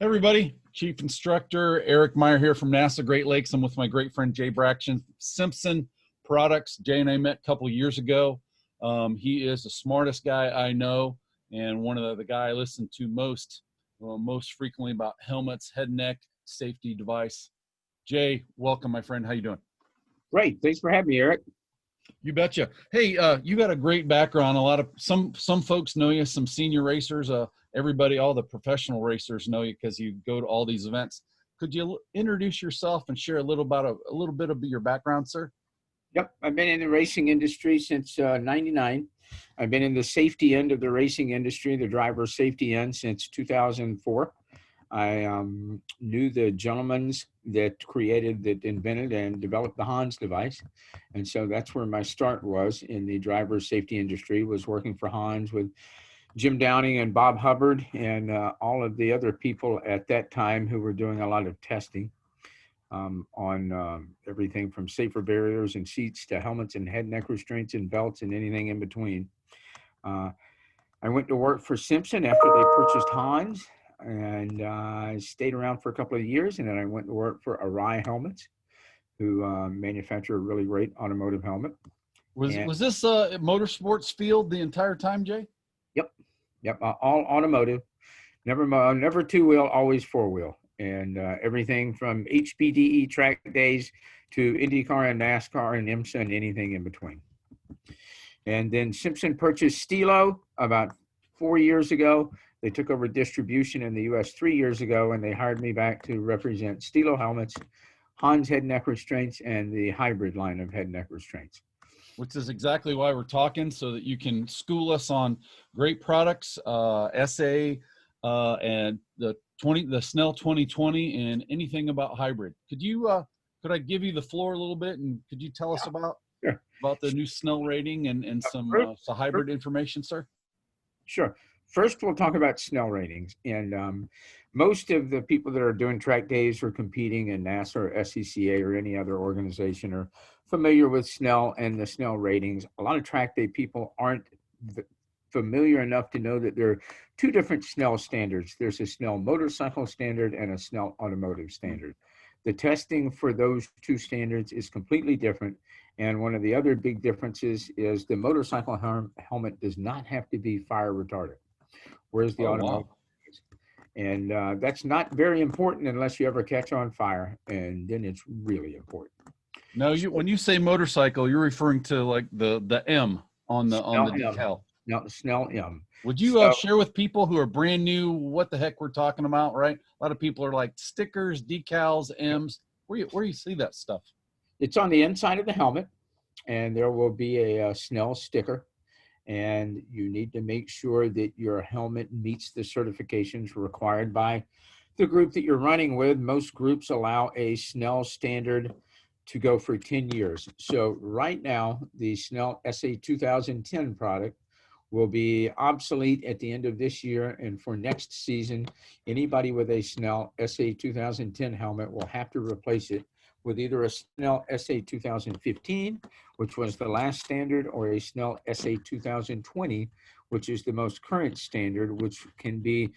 Everybody, Chief Instructor Eric Meyer here from NASA Great Lakes. I'm with my great friend Jay Braxton, Simpson Products. Jay and I met a couple of years ago. He is the smartest guy I know, and one of the guy I listen to most frequently about helmets, head and neck, safety device. Jay, welcome, my friend. How you doing? Great. Thanks for having me, Eric. You betcha. Hey, you got a great background. Some folks know you, some senior racers. Everybody, all the professional racers know you because you go to all these events. Could you introduce yourself and share a little bit of your background, sir? Yep. I've been in the racing industry since '99. I've been in the safety end of the racing industry, the driver safety end, since 2004. I knew the gentlemen that invented and developed the Hans device. And so that's where my start was in the driver safety industry, was working for Hans with Jim Downing and Bob Hubbard and all of the other people at that time who were doing a lot of testing on everything from safer barriers and seats to helmets and head neck restraints and belts and anything in between. I went to work for Simpson after they purchased Hans. And I stayed around for a couple of years, and then I went to work for Arai Helmets, who manufacture a really great automotive helmet. Was this motorsports field the entire time, Jay? Yep, all automotive. Never two-wheel, always four-wheel, and everything from HPDE track days to IndyCar and NASCAR and IMSA and anything in between. And then Simpson purchased Stilo about 4 years ago. They took over distribution in the U.S. 3 years ago, and they hired me back to represent Stilo helmets, Hans head neck restraints, and the hybrid line of head neck restraints. Which is exactly why we're talking, so that you can school us on great products, SA, and the Snell 2020, and anything about hybrid. Could I give you the floor a little bit, and could you tell us about the new Snell rating and some hybrid information, sir? Sure. First, we'll talk about Snell ratings. And most of the people that are doing track days or competing in NASA or SCCA or any other organization are familiar with Snell and the Snell ratings. A lot of track day people aren't familiar enough to know that there are two different Snell standards. There's a Snell motorcycle standard and a Snell automotive standard. The testing for those two standards is completely different. And one of the other big differences is the motorcycle helmet does not have to be fire retardant, whereas the automotive is. And that's not very important unless you ever catch on fire, and then it's really important. No, when you say motorcycle, you're referring to like the M on the decal. No, Snell M. Would you share with people who are brand new what the heck we're talking about, right? A lot of people are like stickers, decals, M's. Where you see that stuff? It's on the inside of the helmet, and there will be a Snell sticker. And you need to make sure that your helmet meets the certifications required by the group that you're running with. Most groups allow a Snell standard to go for 10 years. So right now, the Snell SA 2010 product will be obsolete at the end of this year. And for next season, anybody with a Snell SA 2010 helmet will have to replace it with either a Snell SA 2015, which was the last standard, or a Snell SA 2020, which is the most current standard, which can be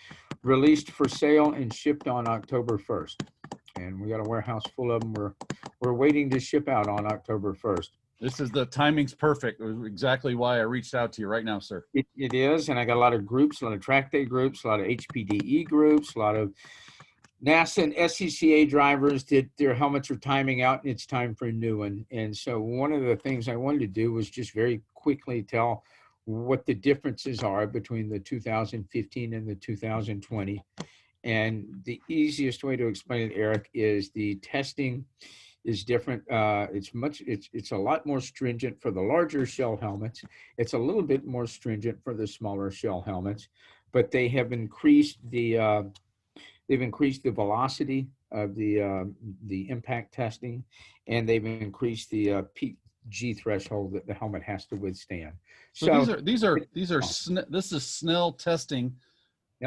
released for sale and shipped on October 1st. And we got a warehouse full of them. We're waiting to ship out on October 1st. The timing's perfect. It was exactly why I reached out to you right now, sir. It is, and I got a lot of groups, a lot of track day groups, a lot of HPDE groups, a lot of NASA and SCCA drivers that their helmets are timing out and it's time for a new one. And so one of the things I wanted to do was just very quickly tell what the differences are between the 2015 and the 2020. And the easiest way to explain it, Eric, is the testing is different. It's a lot more stringent for the larger shell helmets. It's a little bit more stringent for the smaller shell helmets, but they have increased the velocity of the impact testing, and they've increased the peak G threshold that the helmet has to withstand. So this is Snell testing,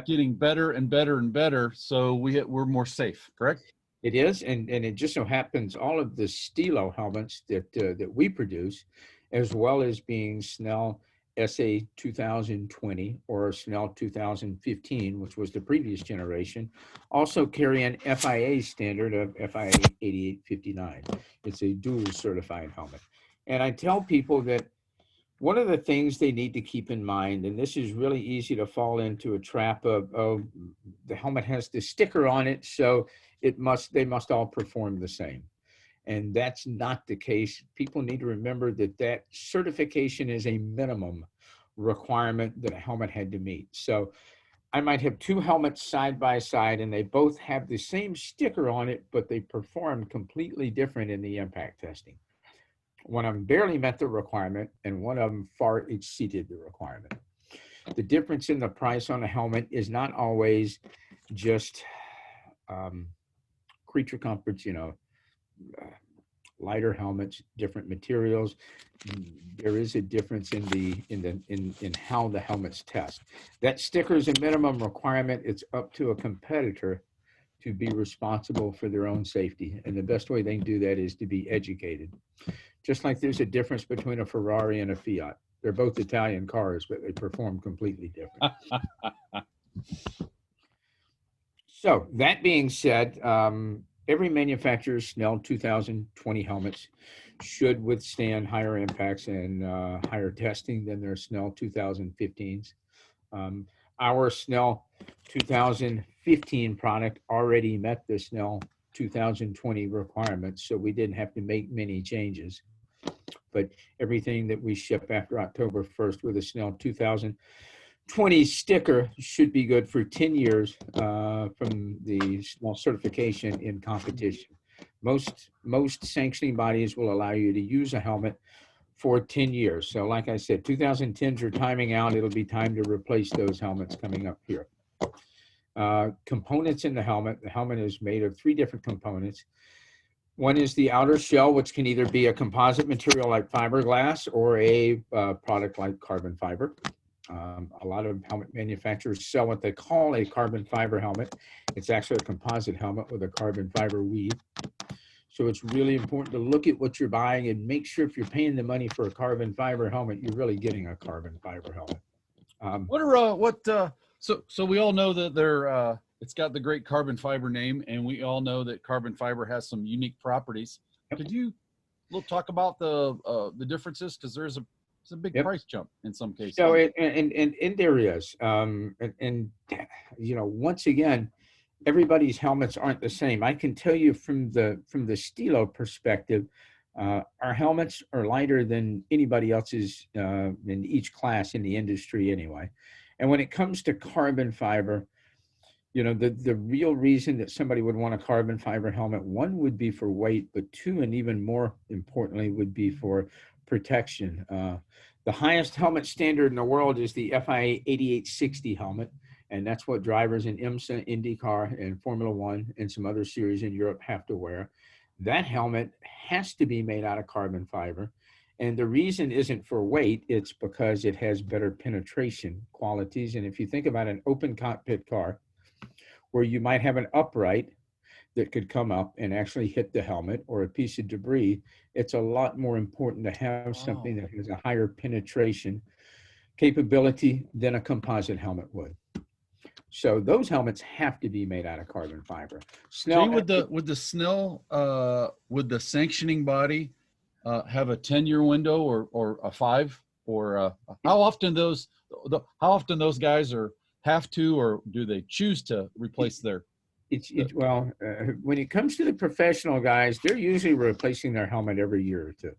getting better and better and better. So we're more safe, correct? It is, and it just so happens all of the Stilo helmets that we produce, as well as being Snell SA 2020 or Snell 2015, which was the previous generation, also carry an FIA standard of FIA 8859. It's a dual certified helmet. And I tell people that one of the things they need to keep in mind, and this is really easy to fall into a trap of, oh, the helmet has the sticker on it, so they must all perform the same. And that's not the case. People need to remember that that certification is a minimum requirement that a helmet had to meet. So I might have two helmets side by side and they both have the same sticker on it, but they perform completely different in the impact testing. One of them barely met the requirement and one of them far exceeded the requirement. The difference in the price on a helmet is not always just creature comforts, lighter helmets, different materials. There is a difference in how the helmets test. That sticker is a minimum requirement. It's up to a competitor to be responsible for their own safety. And the best way they can do that is to be educated. Just like there's a difference between a Ferrari and a Fiat. They're both Italian cars, but they perform completely different. So that being said, every manufacturer's Snell 2020 helmets should withstand higher impacts and higher testing than their Snell 2015s. Our Snell 2015 product already met the Snell 2020 requirements, so we didn't have to make many changes. But everything that we ship after October 1st with a Snell 2020 sticker should be good for 10 years from the Snell certification in competition. Most sanctioning bodies will allow you to use a helmet for 10 years. So like I said, 2010s are timing out. It'll be time to replace those helmets coming up here. Components in the helmet. The helmet is made of 3 different components. One is the outer shell, which can either be a composite material like fiberglass or a product like carbon fiber. A lot of helmet manufacturers sell what they call a carbon fiber helmet. It's actually a composite helmet with a carbon fiber weave. So it's really important to look at what you're buying and make sure if you're paying the money for a carbon fiber helmet, you're really getting a carbon fiber helmet. So we all know that it's got the great carbon fiber name, and we all know that carbon fiber has some unique properties. Yep. Could you talk about the differences? Because there's a big price jump in some cases. So and there is, once again, everybody's helmets aren't the same. I can tell you from the Stilo perspective, our helmets are lighter than anybody else's in each class in the industry anyway. And when it comes to carbon fiber, the real reason that somebody would want a carbon fiber helmet, one would be for weight, but 2, and even more importantly, would be for protection. The highest helmet standard in the world is the FIA 8860 helmet, and that's what drivers in IMSA, IndyCar, and Formula One, and some other series in Europe have to wear. That helmet has to be made out of carbon fiber. And the reason isn't for weight, it's because it has better penetration qualities. And if you think about an open cockpit car, where you might have an upright that could come up and actually hit the helmet or a piece of debris, it's a lot more important to have something that has a higher penetration capability than a composite helmet would. So those helmets have to be made out of carbon fiber. Snell, would the sanctioning body have a 10-year window or a 5, or how often those guys have to, or do they choose to replace their? When it comes to the professional guys, they're usually replacing their helmet every year or 2.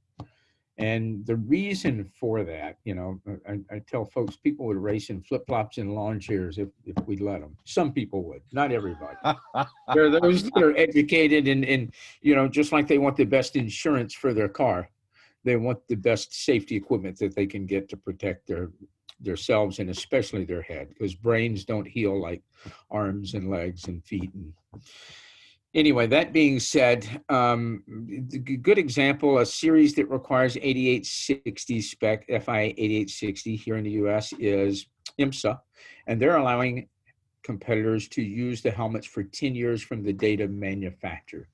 And the reason for that, I tell folks, people would race in flip-flops and lawn chairs if we'd let them. Some people would, not everybody. There are those that are educated and just like they want the best insurance for their car, they want the best safety equipment that they can get to protect themselves and especially their head, because brains don't heal like arms and legs and feet. And anyway, that being said, good example, a series that requires 8860 spec, FIA 8860 here in the US is IMSA, and they're allowing competitors to use the helmets for 10 years from the date of manufacture,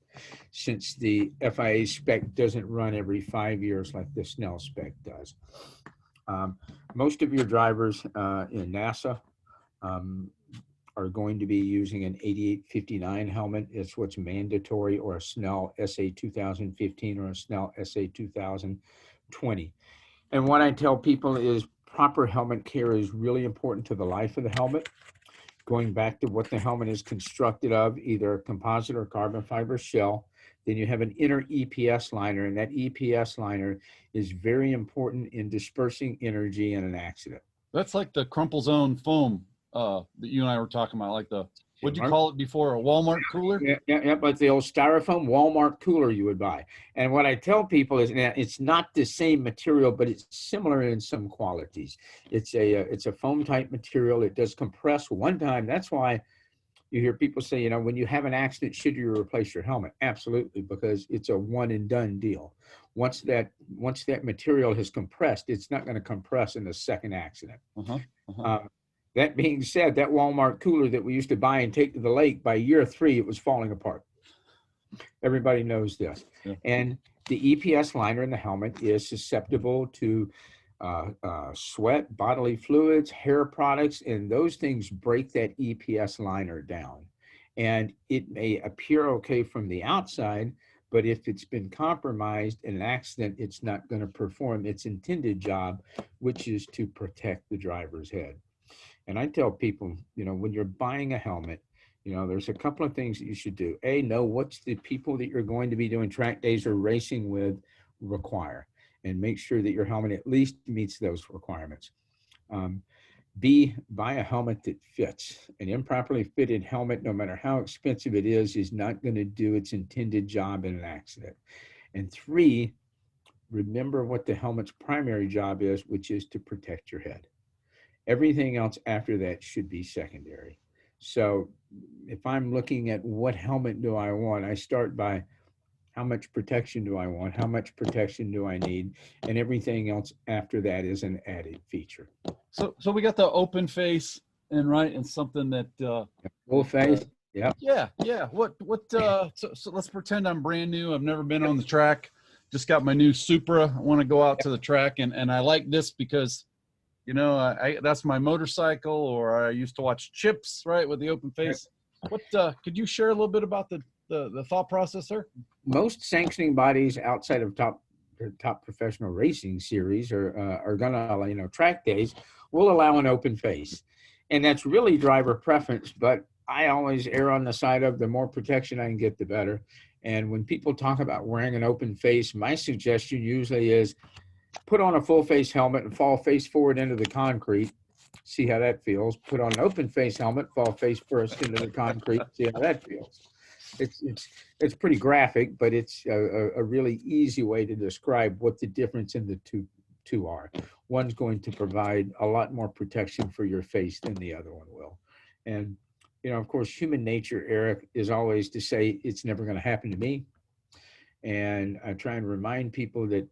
since the FIA spec doesn't run every 5 years like the Snell spec does. Most of your drivers in NASA um, are going to be using an 8859 helmet. It's what's mandatory, or a Snell SA 2015 or a Snell SA 2020. And what I tell people is proper helmet care is really important to the life of the helmet. Going back to what the helmet is constructed of, either a composite or carbon fiber shell. Then you have an inner EPS liner, and that EPS liner is very important in dispersing energy in an accident. That's like the crumple zone foam that you and I were talking about, like the, what'd you call it before, a Walmart cooler? Yeah, but the old styrofoam Walmart cooler you would buy. And what I tell people is, now, it's not the same material, but it's similar in some qualities. It's a foam type material. It does compress one time. That's why you hear people say, you know, when you have an accident, should you replace your helmet? Absolutely, because it's a one and done deal. Once that material has compressed, it's not going to compress in the second accident. That being said, that Walmart cooler that we used to buy and take to the lake, by year 3, it was falling apart. Everybody knows this. Yeah. And the EPS liner in the helmet is susceptible to sweat, bodily fluids, hair products, and those things break that EPS liner down. And it may appear okay from the outside, but if it's been compromised in an accident, it's not going to perform its intended job, which is to protect the driver's head. And I tell people, you know, when you're buying a helmet, you know, there's a couple of things that you should do. A, know what's the people that you're going to be doing track days or racing with require, and make sure that your helmet at least meets those requirements. B, buy a helmet that fits. An improperly fitted helmet, no matter how expensive it is not going to do its intended job in an accident. And 3, remember what the helmet's primary job is, which is to protect your head. Everything else after that should be secondary. So if I'm looking at what helmet do I want, I start by how much protection do I want? How much protection do I need? And everything else after that is an added feature. So we got the open face, and right, and something that full face. Yeah. What so let's pretend I'm brand new. I've never been on the track. Just got my new Supra. I want to go out to the track, and I like this because, you know, I that's my motorcycle, or I used to watch Chips, right, with the open face. What could you share a little bit about the thought process there? Most sanctioning bodies outside of top professional racing series are gonna, you know, track days will allow an open face, and that's really driver preference. But I always err on the side of the more protection I can get, the better. And when people talk about wearing an open face, my suggestion usually is put on a full face helmet and fall face forward into the concrete. See how that feels. Put on an open face helmet, fall face first into the concrete. See how that feels. It's pretty graphic, but it's a really easy way to describe what the difference in the two are. One's going to provide a lot more protection for your face than the other one will. And, you know, of course, human nature, Eric, is always to say it's never going to happen to me. And I try and remind people that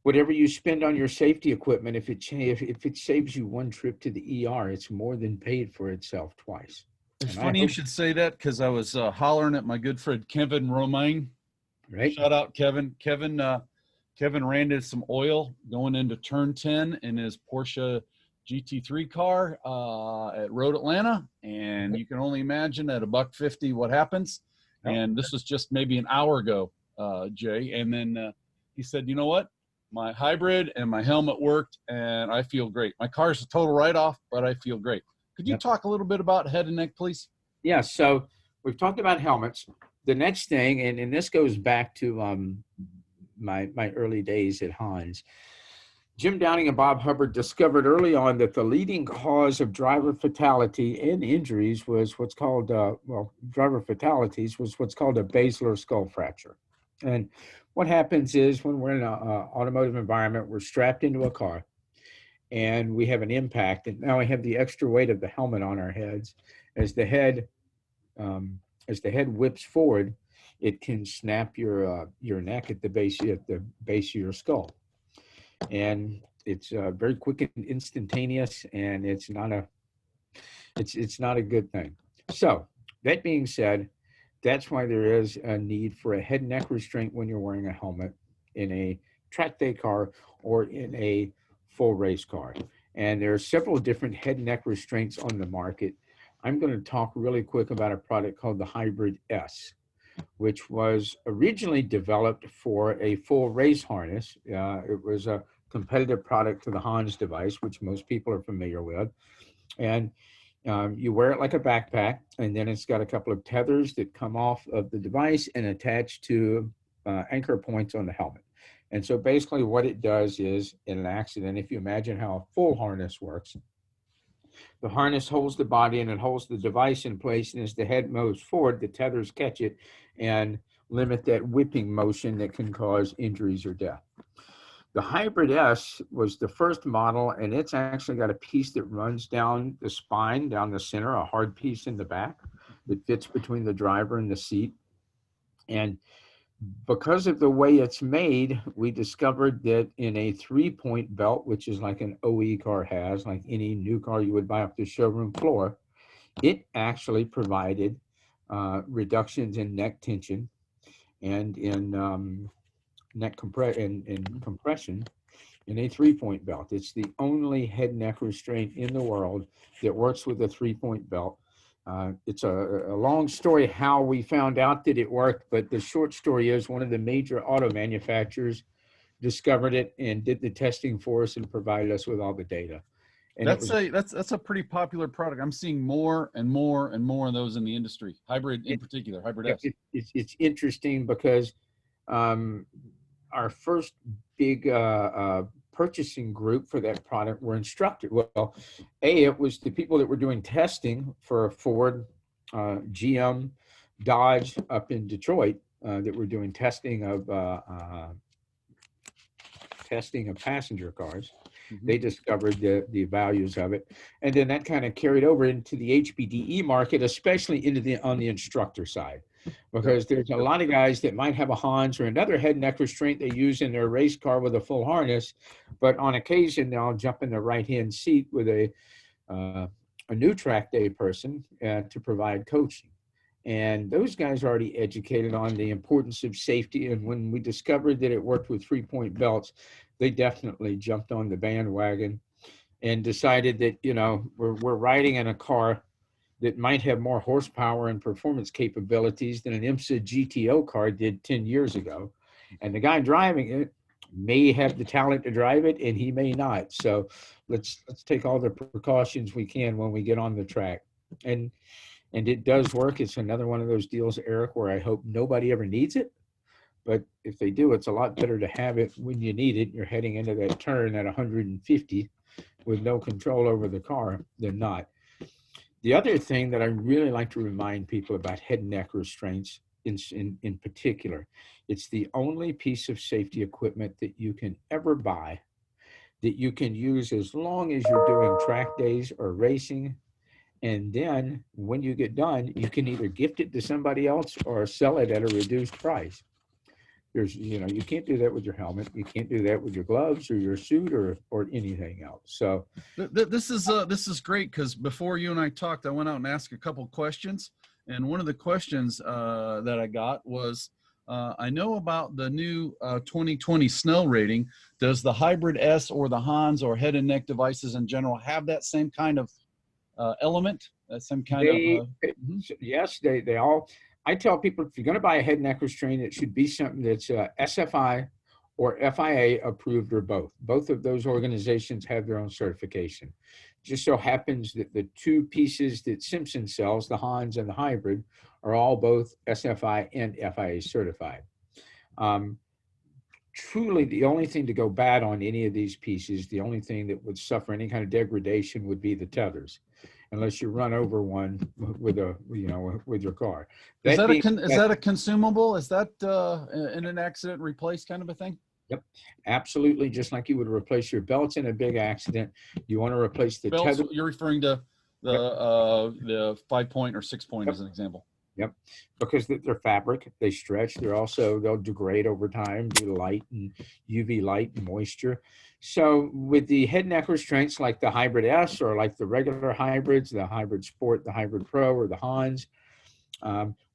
whatever you spend on your safety equipment, if it saves you one trip to the ER, it's more than paid for itself twice. It's funny you should say that, because I was hollering at my good friend Kevin Romaine. Right. Shout out Kevin. Kevin ran into some oil going into turn 10 in his Porsche GT3 car at Road Atlanta, and you can only imagine at $150 what happens. And this was just maybe an hour ago, Jay. And then he said, you know what? My hybrid and my helmet worked, and I feel great. My car's a total write-off, but I feel great. Could you talk a little bit about head and neck, please? Yeah, so we've talked about helmets. The next thing, and this goes back to my early days at Hans. Jim Downing and Bob Hubbard discovered early on that the leading cause of driver fatality and injuries was what's called, driver fatalities was what's called a basilar skull fracture. And what happens is, when we're in an automotive environment, we're strapped into a car and we have an impact, and now we have the extra weight of the helmet on our heads. As the head whips forward, it can snap your neck at the base of your skull, and it's very quick and instantaneous, and it's not a good thing. So that being said, that's why there is a need for a head and neck restraint when you're wearing a helmet in a track day car or in a full race car. And there are several different head and neck restraints on the market. I'm going to talk really quick about a product called the Hybrid S, which was originally developed for a full race harness. It was a competitive product to the Hans device, which most people are familiar with. And you wear it like a backpack, and then it's got a couple of tethers that come off of the device and attach to anchor points on the helmet. And so basically what it does is, in an accident, if you imagine how a full harness works, the harness holds the body and it holds the device in place, and as the head moves forward, the tethers catch it and limit that whipping motion that can cause injuries or death. The Hybrid S was the first model, and it's actually got a piece that runs down the spine, down the center, a hard piece in the back that fits between the driver and the seat. And because of the way it's made, we discovered that in a 3-point belt, which is like an OE car has, like any new car you would buy off the showroom floor, it actually provided reductions in neck tension and in neck compression in a 3-point belt. It's the only head neck restraint in the world that works with a 3-point belt. It's a long story how we found out that it worked, but the short story is one of the major auto manufacturers discovered it and did the testing for us and provided us with all the data. And that's a pretty popular product. I'm seeing more and more and more of those in the industry. Hybrid in particular, Hybrid S. It's interesting because our first big purchasing group for that product were instructors. Well, it was the people that were doing testing for Ford, GM, Dodge up in Detroit that were doing testing of passenger cars. Mm-hmm. They discovered the values of it, and then that kind of carried over into the HPDE market, especially on the instructor side. Because there's a lot of guys that might have a Hans or another head and neck restraint they use in their race car with a full harness, but on occasion they'll jump in the right-hand seat with a new track day person to provide coaching. And those guys are already educated on the importance of safety. And when we discovered that it worked with 3-point belts, they definitely jumped on the bandwagon and decided that, we're riding in a car that might have more horsepower and performance capabilities than an IMSA GTO car did 10 years ago. And the guy driving it may have the talent to drive it, and he may not. So let's take all the precautions we can when we get on the track. And it does work. It's another one of those deals, Eric, where I hope nobody ever needs it. But if they do, it's a lot better to have it when you need it. You're heading into that turn at 150 with no control over the car than not. The other thing that I really like to remind people about head and neck restraints in particular, it's the only piece of safety equipment that you can ever buy that you can use as long as you're doing track days or racing. And then when you get done, you can either gift it to somebody else or sell it at a reduced price. You can't do that with your helmet. You can't do that with your gloves or your suit or anything else. So this is great, because before you and I talked, I went out and asked a couple questions, and one of the questions that I got was, I know about the new 2020 Snell rating. Does the Hybrid S or the Hans or head and neck devices in general have that same kind of element? That same kind of yes, they all. I tell people, if you're going to buy a head and neck restraint, it should be something that's SFI or FIA approved, or both. Both of those organizations have their own certification. Just so happens that the two pieces that Simpson sells, the Hans and the Hybrid, are all both SFI and FIA certified. Truly, the only thing to go bad on any of these pieces, the only thing that would suffer any kind of degradation would be the tethers, unless you run over one with your car. Is that a consumable? Is that in an accident replace kind of a thing? Yep, absolutely. Just like you would replace your belts in a big accident, you want to replace the belts. tether. You're referring to the 5-point or 6-point as an example. Yep, because they're fabric, they stretch. They'll degrade over time due to light and UV light and moisture. So with the head neck restraints like the Hybrid S or like the regular hybrids, the Hybrid Sport, the Hybrid Pro, or the Hans,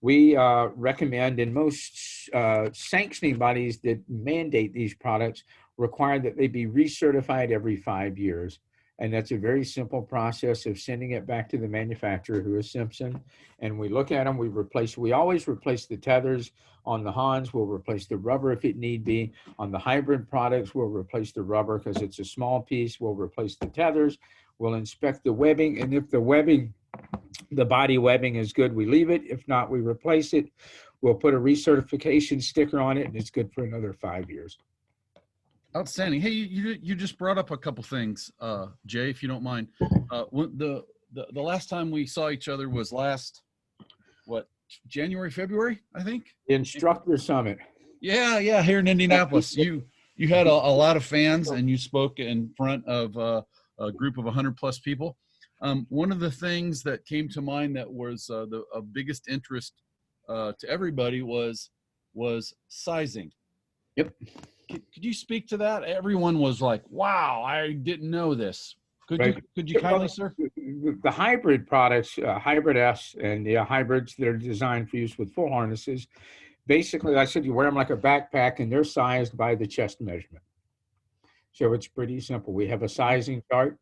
we recommend, in most sanctioning bodies that mandate these products require that they be recertified every 5 years. And that's a very simple process of sending it back to the manufacturer, who is Simpson. And we look at them, we always replace the tethers on the Hans. We'll replace the rubber if it need be. On the hybrid products, we'll replace the rubber because it's a small piece. We'll replace the tethers. We'll inspect the webbing. And if the body webbing is good, we leave it. If not, we replace it. We'll put a recertification sticker on it, and it's good for another 5 years. Outstanding. Hey, you just brought up a couple things, Jay, if you don't mind. The last time we saw each other was January, February, I think. Instructor Summit. Yeah, here in Indianapolis. You had a lot of fans, and you spoke in front of a group of 100+ people. One of the things that came to mind that was the biggest interest to everybody was sizing. Yep. Could you speak to that? Everyone was like, "Wow, I didn't know this." Could you kindly, sir? The hybrid products, Hybrid S and the hybrids that are designed for use with full harnesses, basically, like I said, you wear them like a backpack, and they're sized by the chest measurement. So it's pretty simple. We have a sizing chart,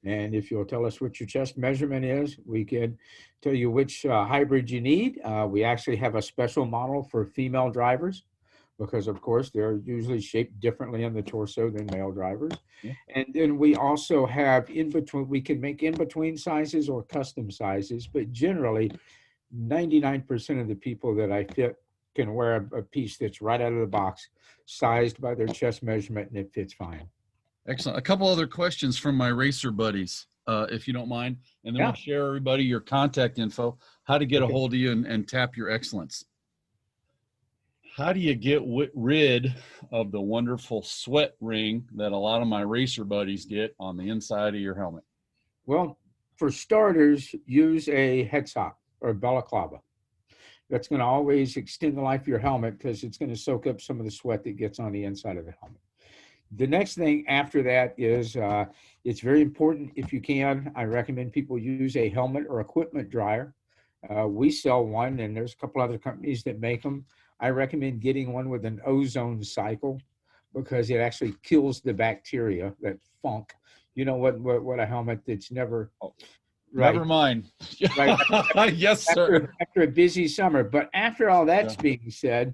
and if you'll tell us what your chest measurement is, we can tell you which hybrid you need. We actually have a special model for female drivers, because of course they're usually shaped differently on the torso than male drivers. Yeah. And then we also have we can make in-between sizes or custom sizes, but generally 99% of the people that I fit can wear a piece that's right out of the box, sized by their chest measurement, and it fits fine. Excellent. A couple other questions from my racer buddies, if you don't mind, and then we'll share everybody your contact info, how to get a hold of you and tap your excellence. How do you get rid of the wonderful sweat ring that a lot of my racer buddies get on the inside of your helmet? Well, for starters, use a head sock or a balaclava. That's going to always extend the life of your helmet, because it's going to soak up some of the sweat that gets on the inside of the helmet. The next thing after that is it's very important, if you can, I recommend people use a helmet or equipment dryer. We sell one, and there's a couple other companies that make them. I recommend getting one with an ozone cycle, because it actually kills the bacteria, that funk. You know what a helmet that's never... Right. Never mind. Right. Yes, sir. After a busy summer. But after all that's being said,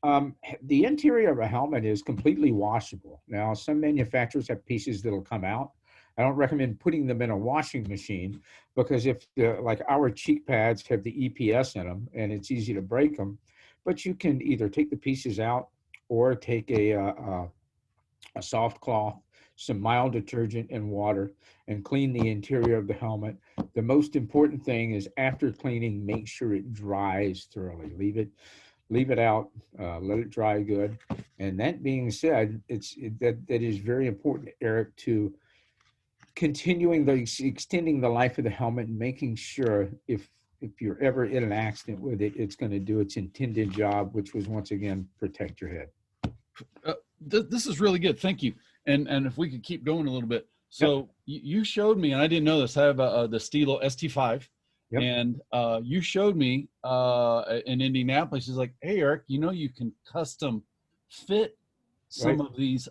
the interior of a helmet is completely washable. Now, some manufacturers have pieces that'll come out. I don't recommend putting them in a washing machine, because like our cheek pads have the EPS in them, and it's easy to break them. But you can either take the pieces out, or take a soft cloth, some mild detergent and water, and clean the interior of the helmet. The most important thing is, after cleaning, make sure it dries thoroughly. Leave it out, let it dry good. And that being said, that is very important, Eric, to extending the life of the helmet, and making sure if you're ever in an accident with it, it's going to do its intended job, which was, once again, protect your head. This is really good. Thank you. And if we could keep going a little bit. So you showed me, and I didn't know this, I have the Stilo ST5. Yep. And you showed me in Indianapolis, it's like, hey, Eric, you can custom fit some of these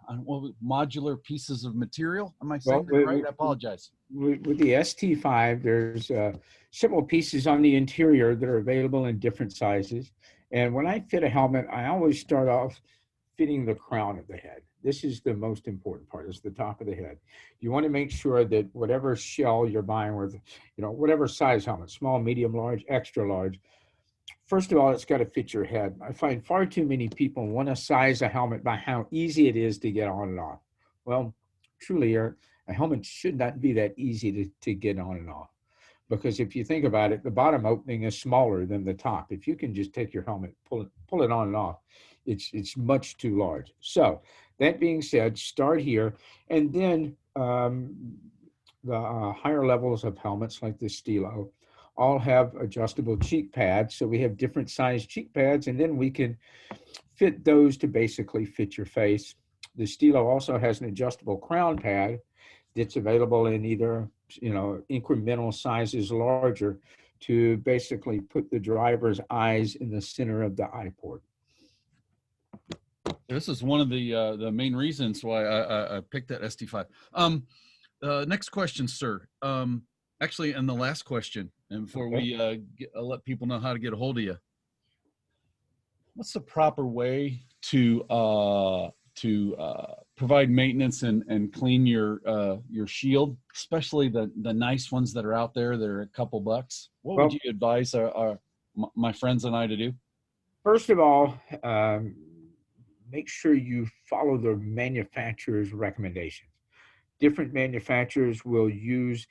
modular pieces of material. Am I saying that right? I apologize. With the ST5, there's several pieces on the interior that are available in different sizes. And when I fit a helmet, I always start off fitting the crown of the head. This is the most important part, is the top of the head. You want to make sure that whatever shell you're buying with, whatever size helmet, small, medium, large, extra large, first of all, it's got to fit your head. I find far too many people want to size a helmet by how easy it is to get on and off. Well, truly, a helmet should not be that easy to get on and off. Because if you think about it, the bottom opening is smaller than the top. If you can just take your helmet, pull it on and off, it's much too large. So that being said, start here. And then the higher levels of helmets, like the Stilo, all have adjustable cheek pads. So we have different size cheek pads, and then we can fit those to basically fit your face. The Stilo also has an adjustable crown pad that's available in either, incremental sizes larger, to basically put the driver's eyes in the center of the eye port. This is one of the main reasons why I picked that ST5. Next question, sir. Actually, and the last question, and before we let people know how to get a hold of you, what's the proper way to provide maintenance and clean your shield, especially the nice ones that are out there that are a couple bucks? What would you advise my friends and I to do? First of all, make sure you follow the manufacturer's recommendations. Different manufacturers will use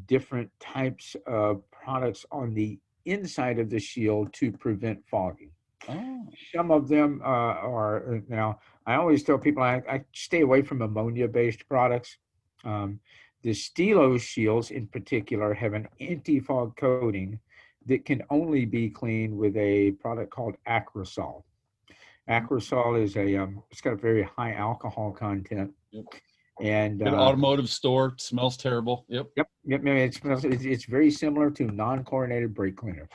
different types of products on the inside of the shield to prevent fogging. Oh. Some of them are, now, I always tell people I stay away from ammonia-based products. The Stilo shields in particular have an anti-fog coating that can only be cleaned with a product called Acrosol. Acrosol is it's got a very high alcohol content. Yep. And an automotive store, smells terrible. Yep. It's very similar to non-chlorinated brake cleaner.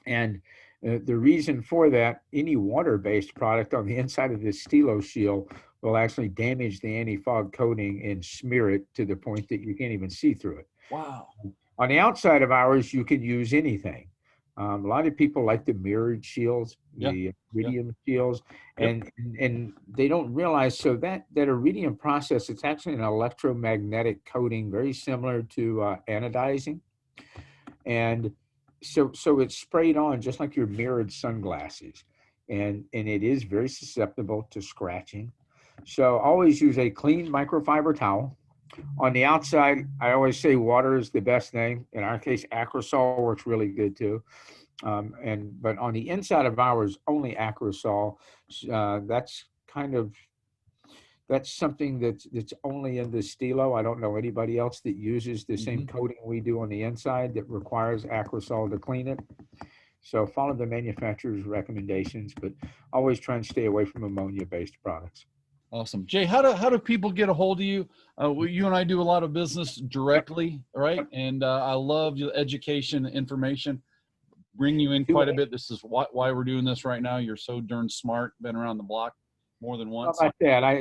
And the reason for that, any water-based product on the inside of this Stilo shield will actually damage the anti-fog coating and smear it to the point that you can't even see through it. Wow. On the outside of ours, you can use anything. A lot of people like the mirrored shields, the iridium shields, and they don't realize, so that iridium process, it's actually an electromagnetic coating, very similar to anodizing. And so it's sprayed on just like your mirrored sunglasses. And it is very susceptible to scratching. So always use a clean microfiber towel. On the outside, I always say water is the best thing. In our case, Acrosol works really good too. But on the inside of ours, only Acrosol. That's something that's only in the Stilo. I don't know anybody else that uses the same coating we do on the inside that requires Acrosol to clean it. So follow the manufacturer's recommendations, but always try and stay away from ammonia-based products. Awesome. Jay, how do people get a hold of you? You and I do a lot of business directly, right? And I love your education, information, bring you in quite a bit. This is why we're doing this right now. You're so darn smart, been around the block more than once. How about that? I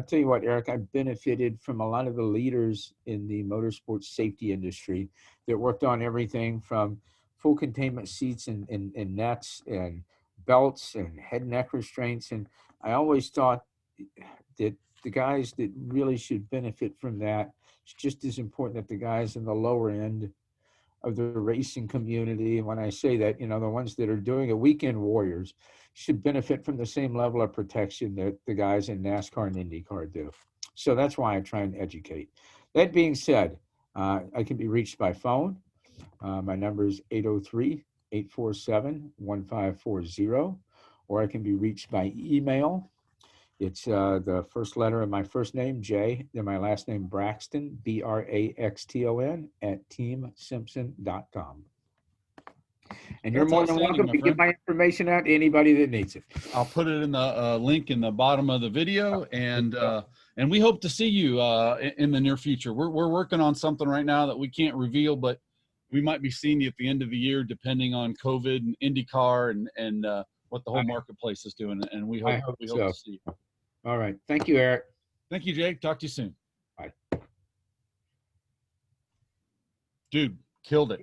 tell you what, Eric, I've benefited from a lot of the leaders in the motorsports safety industry that worked on everything from full containment seats and nets and belts and head and neck restraints. And I always thought that the guys that really should benefit from that, it's just as important that the guys in the lower end of the racing community, and when I say that, the ones that are doing it, weekend warriors, should benefit from the same level of protection that the guys in NASCAR and IndyCar do. So that's why I try and educate. That being said, I can be reached by phone. My number is 803-847-1540, or I can be reached by email. It's the first letter of my first name, Jay, then my last name, Braxton, Braxton, at teamsimpson.com. And you're more than welcome to get my information out to anybody that needs it. I'll put it in the link in the bottom of the video, and we hope to see you in the near future. We're working on something right now that we can't reveal, but we might be seeing you at the end of the year, depending on COVID and IndyCar and what the whole marketplace is doing. And we hope to see you. All right. Thank you, Eric. Thank you, Jake. Talk to you soon. Bye. Dude, killed it.